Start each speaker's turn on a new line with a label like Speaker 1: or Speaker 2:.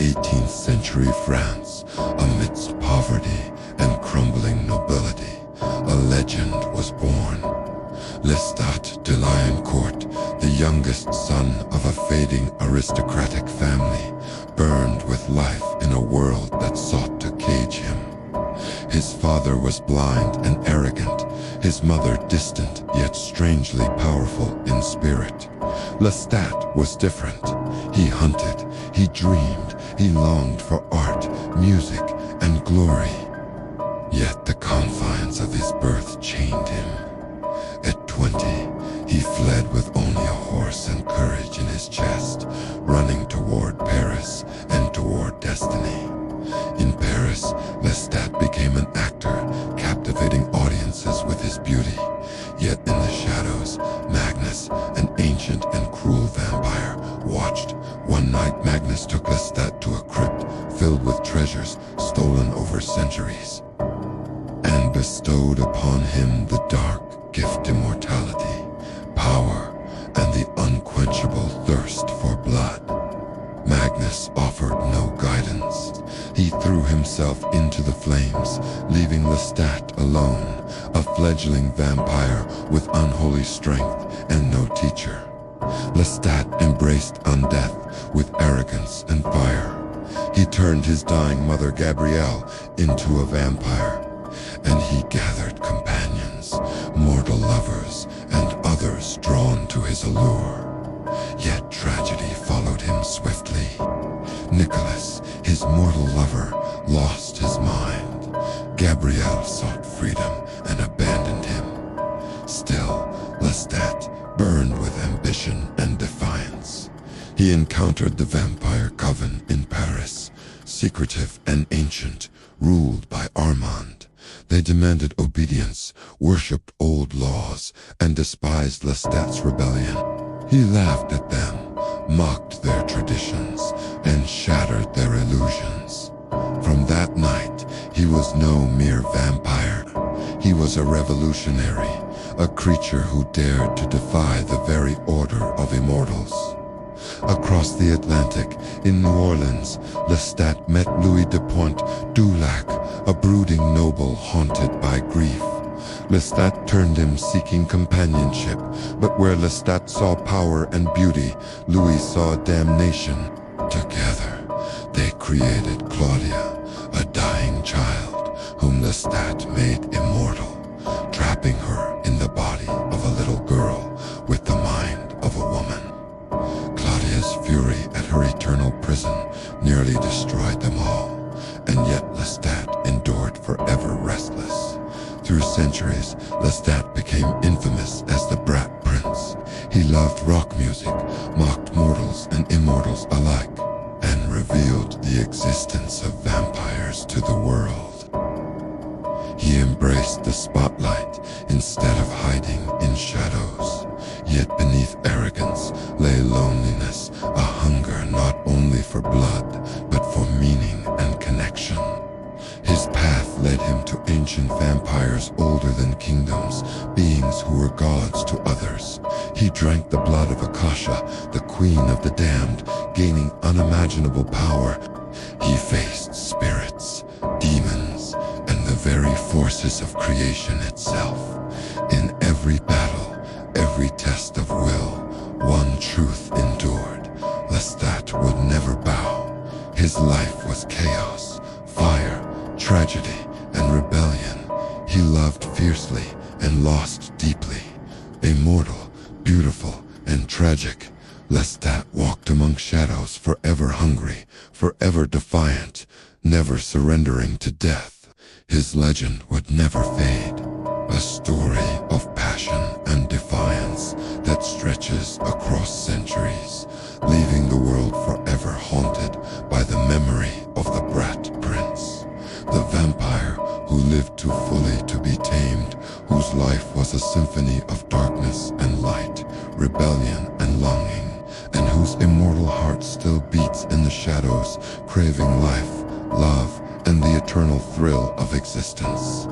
Speaker 1: 18th century France, amidst poverty and crumbling nobility, a legend was born. Lestat de Lioncourt, the youngest son of a fading aristocratic family, burned with life in a world that sought to cage him. His father was blind and arrogant, his mother distant yet strangely powerful in spirit. Lestat was different. He hunted, he dreamed, he longed for art, music, and glory. Yet the confines of his birth chained him. At 20, he fled with only a horse and courage in his chest, running toward Paris and toward destiny. In Paris, Lestat became an actor, captivating audiences with his beauty. Yet in the shadows, Magnus, an ancient and cruel vampire, watched. One night, Magnus took Lestat to a crypt filled with treasures stolen over centuries, and bestowed upon him the dark gift immortality, power, and the unquenchable thirst for blood. Magnus offered no guidance. He threw himself into the flames, leaving Lestat alone, a fledgling vampire with unholy strength and no teacher. Lestat embraced undeath with arrogance and fire. He turned his dying mother Gabrielle into a vampire, and he gathered companions, mortal lovers, and others drawn to his allure. Yet tragedy followed him swiftly. Nicholas, his mortal lover, lost his mind. Gabrielle sought freedom and abandoned him. Still, Lestat burned with ambition and defiance. He encountered the vampire coven in Paris, secretive and ancient, ruled by Armand. They demanded obedience, worshipped old laws, and despised Lestat's rebellion. He laughed at them, mocked their traditions, and shattered their illusions. From that night, he was no mere vampire. He was a revolutionary, a creature who dared to defy the very order of immortals. Across the Atlantic, in New Orleans, Lestat met Louis de Pointe-du-Lac, a brooding noble haunted by grief. Lestat turned him seeking companionship, but where Lestat saw power and beauty, Louis saw damnation. Together, they created Claudia, a dying child whom Lestat made immortal, trapping her in the body of a little girl with the mind of a woman. Claudia's fury at her eternal prison nearly destroyed them all, and yet Lestat endured forever restless. Through centuries, Lestat became infamous as the Brat Prince. He loved rock music, mocked mortals and immortals alike, and revealed the existence of vampires to the world. He embraced the spotlight instead of hiding in shadows. Yet beneath arrogance lay loneliness, a hunger not only for blood, but for meaning and connection. His path led him to ancient vampires older than kingdoms, beings who were gods to others. He drank the blood of Akasha, the queen of the damned, gaining unimaginable power. He faced spirits, demons, and the very forces of creation itself. In every battle, every test of will, one truth endured: Lestat would never bow. His life was chaos, fire, tragedy, and rebellion. He loved fiercely and lost deeply. Immortal, beautiful, and tragic, Lestat walked among shadows, forever hungry, forever defiant, never surrendering to death. His legend would never fade, a story of passion and defiance that stretches across centuries, leaving the world forever haunted by the memory of the Brat Prince, the vampire who lived too fully to be tamed, whose life was a symphony of darkness and light, rebellion and longing, and whose immortal heart still beats in the shadows, craving life, love, and the eternal thrill of existence.